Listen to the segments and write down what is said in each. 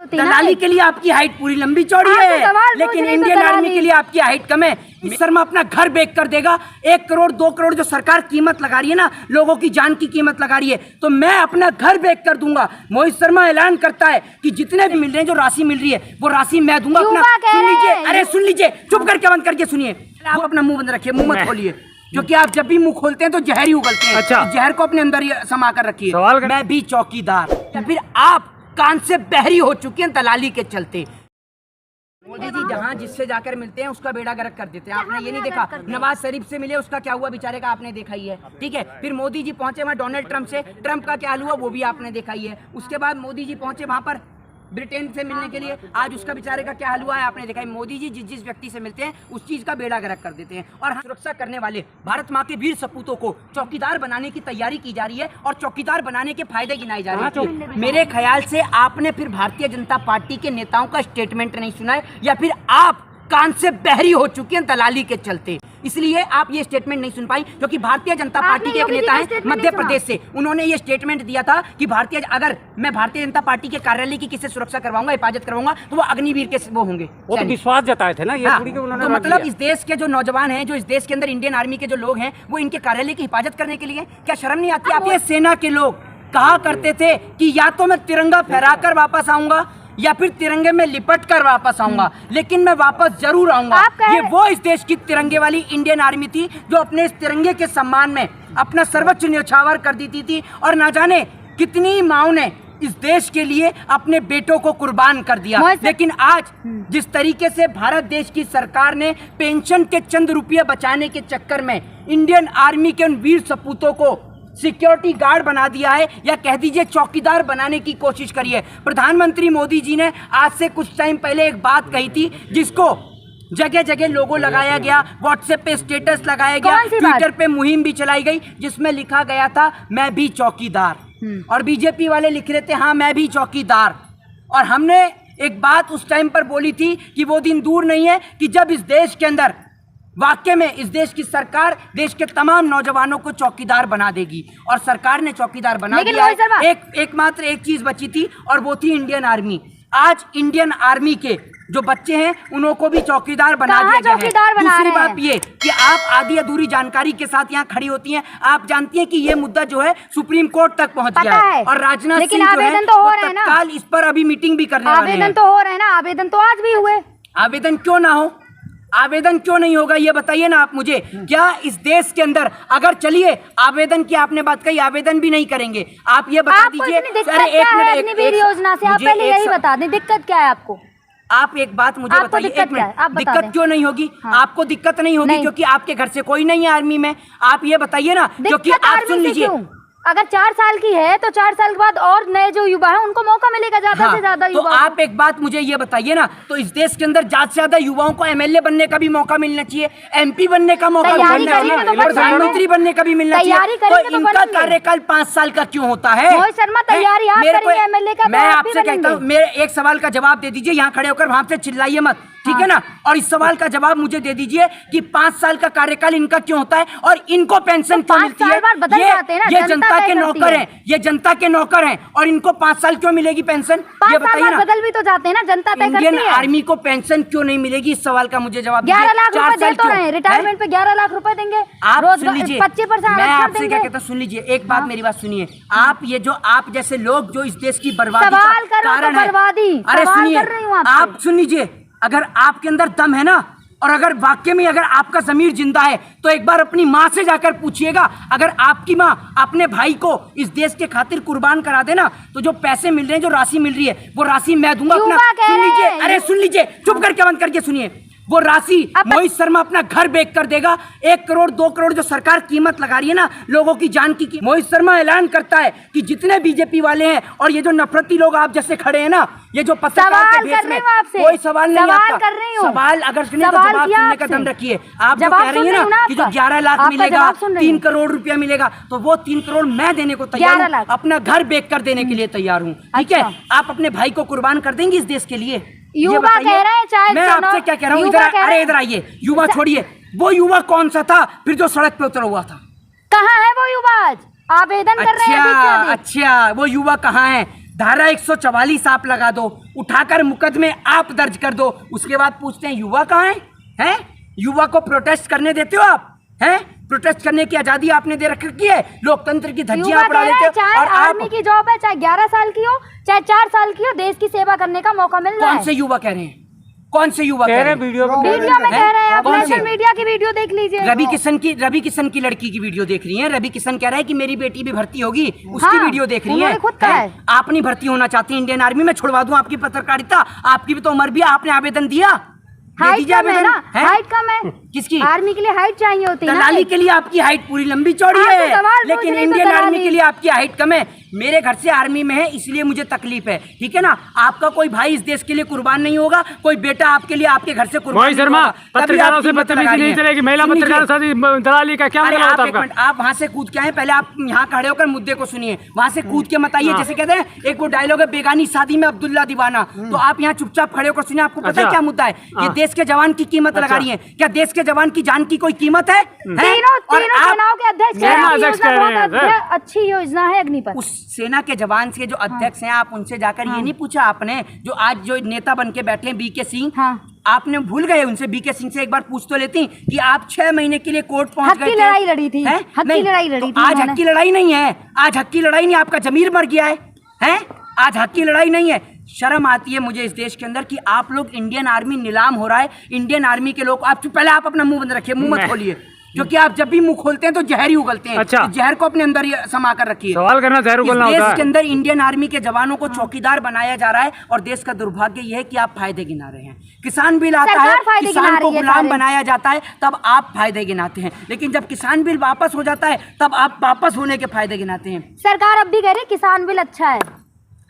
दलाली के लिए आपकी हाइट पूरी लंबी चौड़ी है, लेकिन इंडियन आर्मी के लिए आपकी हाइट कम है। शर्मा अपना घर बेच कर देगा। 1 करोड़ 2 करोड़ जो सरकार कीमत लगा रही है ना, लोगों की जान की कीमत लगा रही है, तो मैं अपना घर बेच कर दूंगा। मोहित शर्मा ऐलान करता है कि जितने भी मिल रहे हैं, जो राशि मिल रही है वो राशि मैं दूंगा। अपना सुन लीजिए, अरे सुन लीजिए, चुप करके बंद करके सुनिए। आप अपना मुंह बंद रखिए, मुंह मत खोलिए, क्योंकि आप जब भी मुंह खोलते हैं तो जहर ही उगलते हैं। अच्छा। तो जहर को अपने अंदर ही समा कर रखिए। मैं भी चौकीदार, या फिर आप कान से बहरी हो चुकी हैं दलाली के चलते। मोदी जी जहाँ जिससे जाकर मिलते हैं उसका बेड़ा गर्क कर देते हैं। आपने ये नहीं देखा नवाज शरीफ से मिले, उसका क्या हुआ बेचारे का, आपने देखा ही है। ठीक है, फिर मोदी जी पहुंचे वहाँ डोनाल्ड ट्रंप से, ट्रंप का क्या हाल हुआ वो भी आपने देखा ही है। उसके बाद मोदी जी पहुंचे वहाँ पर ब्रिटेन से मिलने के लिए, आज उसका बेचारे का क्या हाल हुआ है आपने देखा है। मोदी जी जिस जिस व्यक्ति से मिलते हैं उस चीज का बेड़ा गर्क कर देते हैं। और सुरक्षा करने वाले भारत माँ के वीर सपूतों को चौकीदार बनाने की तैयारी की जा रही है और चौकीदार बनाने के फायदे गिनाए जा रहे हैं। मेरे ख्याल से आपने फिर भारतीय जनता पार्टी के नेताओं का स्टेटमेंट नहीं सुना है, या फिर आप कान से बहरी हो चुकी हैं दलाली के चलते, इसलिए आप ये स्टेटमेंट नहीं सुन पाई। क्योंकि भारतीय जनता पार्टी के एक नेता हैं मध्य प्रदेश से, उन्होंने ये स्टेटमेंट दिया था कि अगर मैं भारतीय जनता पार्टी के कार्यालय की किसी सुरक्षा करवाऊंगा, हिफाजत करवाऊंगा, तो वो अग्निवीर के वो होंगे। वो तो विश्वास जताए थे ना ये। तो मतलब इस देश के जो नौजवान हैं, जो इस देश के अंदर इंडियन आर्मी के जो लोग हैं, वो इनके कार्यालय की हिफाजत करने के लिए, क्या शर्म नहीं आती? आपके सेना के लोग कहा करते थे कि या तो मैं तिरंगा फहरा कर वापस आऊंगा या फिर तिरंगे में लिपट कर वापस आऊंगा, लेकिन मैं वापस जरूर आऊंगा। ये वो इस देश की तिरंगे वाली इंडियन आर्मी थी जो अपने इस तिरंगे के सम्मान में अपना सर्वोच्च न्यौछावर कर देती थी। और ना जाने कितनी माओ ने इस देश के लिए अपने बेटों को कुर्बान कर दिया। लेकिन आज जिस तरीके से भारत देश की सरकार ने पेंशन के चंद रुपये बचाने के चक्कर में इंडियन आर्मी के उन वीर सपूतों को सिक्योरिटी गार्ड बना दिया है, या कह दीजिए चौकीदार बनाने की कोशिश करी है। प्रधानमंत्री मोदी जी ने आज से कुछ टाइम पहले एक बात कही थी, जिसको जगह जगह लोगो लगाया गया, व्हाट्सएप पे स्टेटस लगाया गया, ट्विटर पे मुहिम भी चलाई गई, जिसमें लिखा गया था मैं भी चौकीदार। और बीजेपी वाले लिख रहे थे हाँ मैं भी चौकीदार। और हमने एक बात उस टाइम पर बोली थी कि वो दिन दूर नहीं है कि जब इस देश के अंदर वाकई में इस देश की सरकार देश के तमाम नौजवानों को चौकीदार बना देगी। और सरकार ने चौकीदार बना दिया है। एकमात्र एक चीज बची थी और वो थी इंडियन आर्मी। आज इंडियन आर्मी के जो बच्चे हैं उनको को भी चौकीदार बना दिया गया है। दूसरी बात ये कि आप आधी अधूरी जानकारी के साथ यहाँ खड़ी होती हैं। आप जानती हैं कि ये मुद्दा जो है सुप्रीम कोर्ट तक पहुँच गया है और राजनाथ सिंह जो है तत्काल इस पर अभी मीटिंग भी करने वाले हैं। आवेदन तो हो रहे हैं ना, आवेदन तो आज भी हुए। आवेदन क्यों ना हो, आवेदन क्यों नहीं होगा ये बताइए ना आप मुझे। क्या इस देश के अंदर अगर चलिए आवेदन की आपने बात कही, आवेदन भी नहीं करेंगे, आप ये बता दीजिए। अरे एक मिनट योजना से आप पहले यही बता दें, दिक्कत क्या है आपको? आप एक बात मुझे बताइए, एक मिनट, दिक्कत क्यों नहीं होगी? आपको दिक्कत नहीं होगी क्योंकि आपके घर से कोई नहीं है आर्मी में। आप ये बताइए ना, क्योंकि आप सुन लीजिए, अगर 4 साल की है तो 4 साल के बाद और नए जो युवा है उनको मौका मिलेगा ज्यादा से ज्यादा युवा। तो आप एक बात मुझे ये बताइए ना, तो इस देश के अंदर ज्यादा से ज्यादा युवाओं को एमएलए बनने का भी मौका मिलना चाहिए, एमपी बनने का मौका मिलना चाहिए, प्रधानमंत्री बनने का भी मिलना चाहिए। तो इनका कार्यकाल 5 साल का क्यों होता है? मोहित शर्मा तैयारी आप करेंगे एमएलए का? मैं आपसे कहता हूँ, मेरे एक सवाल का जवाब दे दीजिए, यहाँ खड़े होकर वहां से चिल्लाइए मत, ठीक है ना। और इस सवाल का जवाब मुझे दे दीजिए कि 5 साल का कार्यकाल इनका क्यों होता है और इनको पेंशन क्यों मिलती है? ये जनता के नौकर हैं, ये जनता के नौकर हैं और इनको 5 साल क्यों मिलेगी पेंशन? ये बताइए ना। बदल भी तो जाते हैं ना, जनता तय करती है। इंडियन आर्मी को पेंशन क्यों नहीं मिलेगी? इस सवाल का मुझे जवाब दीजिए। 11 लाख रुपए दे तो रहे हैं, रिटायरमेंट पे 11 लाख रुपए देंगे। आप सुन लीजिए, 25% मैं आपसे क्या कहता हूँ, सुन लीजिए एक बात, मेरी बात सुनिए। आप ये जो आप जैसे लोग जो इस देश की बर्बादी का कारण है, अरे सुनिए, आप सुन लीजिए, अगर आपके अंदर दम है ना और अगर वाकई में अगर आपका ज़मीर जिंदा है तो एक बार अपनी माँ से जाकर पूछिएगा, अगर आपकी माँ अपने भाई को इस देश के खातिर कुर्बान करा देना तो जो पैसे मिल रहे हैं, जो राशि मिल रही है, वो राशि मैं दूंगा अपना। सुन लीजिए, अरे सुन लीजिए, चुप करके बंद करके सुनिए। वो राशि मोहित शर्मा अपना घर बेच कर देगा। 1 करोड़ 2 करोड़ जो सरकार कीमत लगा रही है ना लोगों की जान की। मोहित शर्मा ऐलान करता है कि जितने बीजेपी वाले हैं और ये जो नफरती लोग आप जैसे खड़े हैं ना, ये जो पत्रकार के भेष में, कोई सवाल नहीं आपका। सवाल अगर सुनिए तो जवाब सुनने का दम रखिए। आप जो कह रही है ना कि जो 11 लाख मिलेगा, 3 करोड़ रुपया मिलेगा, तो वो 3 करोड़ मैं देने को तैयार हूँ, अपना घर बेच कर देने के लिए तैयार हूँ, ठीक है। आप अपने भाई को कुर्बान कर देंगे इस देश के लिए? युवा कह रहे हैं, चाहे मैं आपसे क्या कह रहा हूँ, इधर आइए। युवा छोड़िए, वो युवा कौन सा था फिर जो सड़क पे उतरा हुआ था? कहाँ है वो युवा? आज आवेदन कर रहे हैं। अच्छा, वो युवा कहाँ है? धारा 144 आप लगा दो, उठाकर मुकदमे आप दर्ज कर दो। उसके बाद पूछते हैं युवा कहाँ है? हैं? युवा को प्रोटेस्ट करने देते हो आप? हैं? प्रोटेस्ट करने की आजादी आपने दे रखी है, लोकतंत्र की धज्जियां आप उड़ा देते हो। चाहे आर्मी की जॉब है, चाहे 11 साल की हो, चाहे 4 साल की हो, देश की सेवा करने का मौका मिल रहा है। कौन से युवा कह रहे हैं? कौन से युवा कह रहे हैं? वीडियो में कह रहे हैं, आप नेशनल मीडिया की वीडियो देख लीजिए। रवि किशन की लड़की की वीडियो देख रही हैं। रवि किशन कह रहा है कि मेरी बेटी भी भर्ती होगी, उसकी हाँ, वीडियो देख रही उन्होंने हैं। खुद कहा है। आप नहीं भर्ती होना चाहती इंडियन आर्मी में? छुड़वा दूं आपकी पत्रकारिता? आपकी भी तो उम्र भी है, आपने आवेदन दिया। हाइट कम है ना, हाइट कम है। किसकी? आर्मी के लिए हाइट चाहिए होती है ना। दलाली के लिए आपकी हाइट पूरी लंबी चौड़ी हाँ, तो है, सवाल पूछ लेकिन रही तो इंडियन आर्मी दलाली। के लिए आपकी हाइट कम है। मेरे घर से आर्मी में है, इसलिए मुझे तकलीफ है, ठीक है ना। आपका कोई भाई इस देश के लिए कुर्बान नहीं होगा, कोई बेटा आपके लिए आपके घर से कुर्बान मोहित नहीं शर्मा, होगा। तभी पत्रकारों आप से कीमत बदतमीजी लगा रही नहीं हैं। चलेगी। महिला सुन लीजिए। पत्रकारों से दलाली का क्या अरे मतलब होता आप है एक आपका? मिनट, आप वहाँ से कूद के आए, पहले आप यहाँ खड़े होकर मुद्दे को सुनिए। वहाँ से कूद के मत आइए। जैसे कहते हैं एक वो डायलॉग है, बेगानी शादी में अब्दुल्ला दीवाना। तो आप यहाँ चुपचाप खड़े होकर सुनिए। आपको पता है अच्छा। क्या मुद्दा है? ये देश के जवान की कीमत लगा रही है। क्या देश के जवान की जान की कोई कीमत है? तीनों सेनाओं के अध्यक्ष सेना हैं, अध्यक्ष योजना कह रहे बहुत हैं, अच्छी योजना है अग्निपथ। उस सेना के जवान से जो अध्यक्ष हैं, आप उनसे जाकर ये नहीं पूछा आपने, जो आज जो नेता बन के बैठे हैं बीके सिंह, आपने भूल गए उनसे? बीके सिंह से एक बार पूछ तो लेती कि आप 6 महीने के लिए कोर्ट पहुंच गए थे। हक की लड़ाई लड़ी थी, हक की लड़ाई लड़ी थी। आज हक की लड़ाई नहीं है, आज हक की लड़ाई नहीं, आपका जमीर मर गया है, हैं? आज हक की लड़ाई नहीं है। शर्म आती है मुझे इस देश के अंदर कि आप लोग, इंडियन आर्मी नीलाम हो रहा है। इंडियन आर्मी के लोग, आप पहले आप अपना मुंह बंद रखिए, मुंह मत खोलिए, क्योंकि आप जब भी मुंह खोलते हैं तो जहर ही उगलते हैं। अच्छा। तो जहर को अपने अंदर ही समा कर रखिए। सवाल करना जहर उगलना होता है। देश के अंदर इंडियन आर्मी के जवानों को चौकीदार बनाया जा रहा है, और देश का दुर्भाग्य यह है कि आप फायदे गिना रहे हैं। किसान बिल आता है, किसान को गुलाम बनाया जाता है, तब आप फायदे गिनाते हैं। लेकिन जब किसान बिल वापस हो जाता है, तब आप वापस होने के फायदे गिनाते हैं। सरकार अब भी कह रही किसान बिल अच्छा है।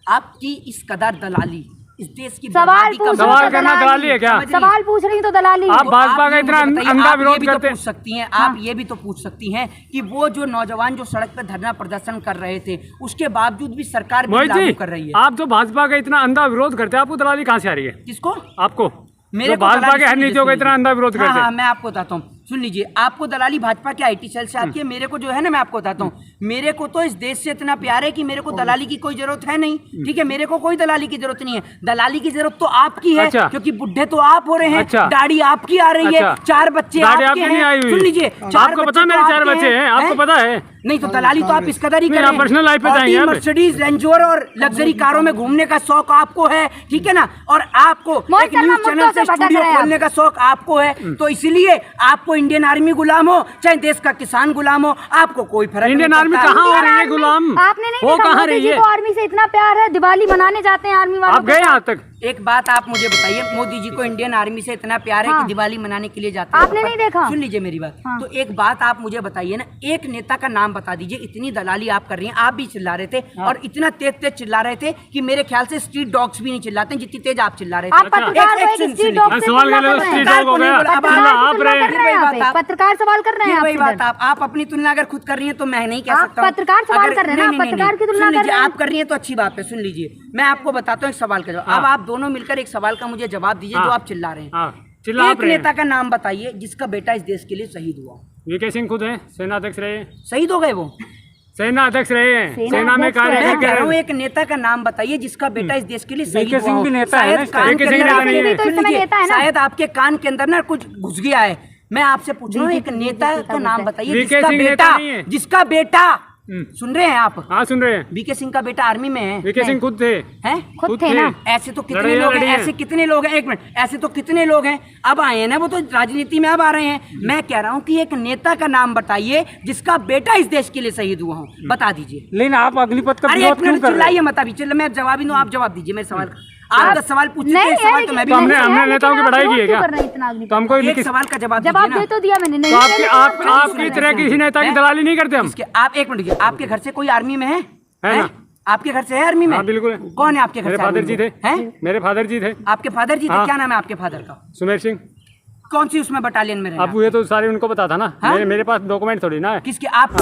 आपकी इस कदर दलाली इस देश की सवाल बर्बादी का सवाल करना दलाली है क्या? सवाल पूछ रही तो दलाली। आप भाजपा का ये इतना मुझे बताइए, अंधा आप ये विरोध भी तो करते पूछ सकती हैं, आप ये भी तो पूछ सकती हैं कि वो जो नौजवान जो सड़क पर धरना प्रदर्शन कर रहे थे, उसके बावजूद भी सरकार बिल मोहित लागू जी, कर रही है। आप जो भाजपा का इतना अंधा विरोध करते हैं, आपको दलाली कहाँ से आ रही है? किसको? आपको मेरे जो भाजपा के हर नीतियों का इतना अंधा विरोध करते हाँ, हैं। मैं आपको बताता हूँ, सुन लीजिए। आपको दलाली भाजपा के आईटी सेल से आती है, मेरे को जो है ना, मैं आपको बताता हूँ, मेरे को तो इस देश से इतना प्यार है कि मेरे को दलाली की कोई जरूरत है नहीं, ठीक है। मेरे को कोई दलाली की जरूरत नहीं है। दलाली की जरूरत तो आपकी है, अच्छा। क्योंकि बुढ़े तो आप हो रहे हैं। अच्छा। दाढ़ी आपकी आ रही है, अच्छा। 4 बच्चे दाढ़ी आपके आपकी नहीं आई हैं। हुई। सुन लीजिए, आपको पता है मेरे 4 बच्चे हैं, आपको पता है? नहीं तो दलाली तो आप इस कदर ही नहीं, कर रहे आप पर्सनल लाइफ पे जाएंगे यहाँ पे। मर्सिडीज, रेंज रोवर और लग्जरी कारों में घूमने का शौक आपको है, ठीक है ना। और आपको मोहित एक न्यूज शर्मा चैनल से मुद्दों से भटक स्टूडियो रहे हैं खोलने का शौक आपको है, तो इसलिए आपको इंडियन आर्मी गुलाम हो, चाहे देश का किसान गुलाम हो, आपको कोई फर्क नहीं इंडियन आर्मी पड़ता। कहाँ हो रही है गुलाम? आपने नहीं वो देखा कहाँ मोदी रही जी है? को आर्मी से इतना प्यार है, दिवाली मनाने जाते हैं आर्मी वालों आप गए यहाँ तक? एक बात आप मुझे बताइए, मोदी जी को इंडियन आर्मी से इतना प्यार है कि दिवाली मनाने के लिए जाते हैं। आपने नहीं देखा? सुन लीजिए मेरी बात। तो एक बात आप मुझे बताइए ना, एक नेता का नाम बता दीजिए। इतनी दलाली आप कर रही हैं, आप भी चिल्ला रहे थे, और इतना तेज तेज चिल्ला रहे थे कि मेरे ख्याल से स्ट्रीट डॉग्स भी नहीं चिल्लाते जितनी तेज आप चिल्ला रहे थे। आप पत्रकार एक हो, सुन एक स्ट्रीट डॉग से सवाल तुलना कर लो, कर रहे स्ट्रीट हैं। डॉग हो गया। आप रहे हैं। पत्रकार सवाल कर रहे हैं वही बात, आपसे। आप अपनी तुलना अगर खुद कर रही हैं तो मैं नहीं कह आप सकता हूं। पत्रकार सवाल अगर- कर रहे हैं ना, नहीं, नहीं, पत्रकार की तुलना सुन कर लीजिए, रहे हैं। आप कर रही हैं तो अच्छी बात है। सुन लीजिए, मैं आपको बताता हूँ एक सवाल का जवाब। अब आप दोनों मिलकर एक सवाल का मुझे जवाब दीजिए जो आप चिल्ला रहे हैं। चिल्ला एक नेता का नाम बताइए जिसका बेटा इस देश के लिए शहीद हुआ। वीके सिंह खुद है, सेना अध्यक्ष रहे हैं। शहीद हो गए वो? सेना अध्यक्ष रहे हैं, सेना में अध्यक्ष कार्य रहे हैं। मैं कह रहा हूँ करके। एक नेता का नाम बताइए जिसका बेटा इस देश के लिए शहीद वीके हुआ सिंह हो। भी नेता है ना, शायद कान वीके के सिंह अंदर नेता नहीं है। आपके- तो इस समय सुन लीजिए, नेता है ना। शायद आपके कान के अंदर ना कुछ घुस गया है। मैं आपसे पूछ रहा हूँ एक नेता का नाम बताइए वीके जिसका सिंह नेता बेटा, नहीं है। जिसका बेटा, सुन रहे हैं आप? हाँ सुन रहे हैं। वीके सिंह का बेटा आर्मी में है। वीके सिंह खुद थे। हैं? खुद थे ना। ऐसे तो कितने लड़ाइयाँ लोग लड़ी हैं, हैं। ऐसे कितने लोग हैं, एक मिनट, ऐसे तो कितने लोग हैं, अब आए हैं ना, वो तो राजनीति में अब आ रहे हैं। मैं कह रहा हूँ कि एक नेता का नाम बताइए जिसका बेटा इस देश के लिए शहीद हुआ हो, बता दीजिए। लेकिन आप अग्निपथ का अरे विरोध एक क्यों मिनट कर रहे चिल्लाइए हैं? मत अभी, चलो मैं जवाब ही दूं, आप जवाब दीजिए मेरे सवाल का। आप 10 सवाल पूछ चुके नहीं हैं, है, सवाल तो मैं भी तो हमने नहीं है, हमने नेताओं की लेकिन बढ़ाई आप की है क्यों क्या? कर रहे हैं इतना अग्निपथ? तो हमको एक लिखित सवाल का जवाब जवाब दीजिए दे ना। तो दिया मैंने। नहीं तो नहीं, आपकी तरह किसी नेता की दलाली नहीं करते हम। इसके आप एक मिनट, आपके घर से कोई आर्मी में है है ना? आपके घर से है आर्मी में? हाँ बिल्कुल। कौन है आपके घर मेरे से? फादर जी थे। हैं? मेरे फादर जी थे। आपके फादर जी थे? हाँ। क्या नाम है आपके फादर का? सुमेर सिंह। कौन सी उसमें बटालियन में रहे? अब ये तो सारे उनको पता था ना। हाँ? मेरे पास डॉक्यूमेंट थोड़ी ना है। किसके? आप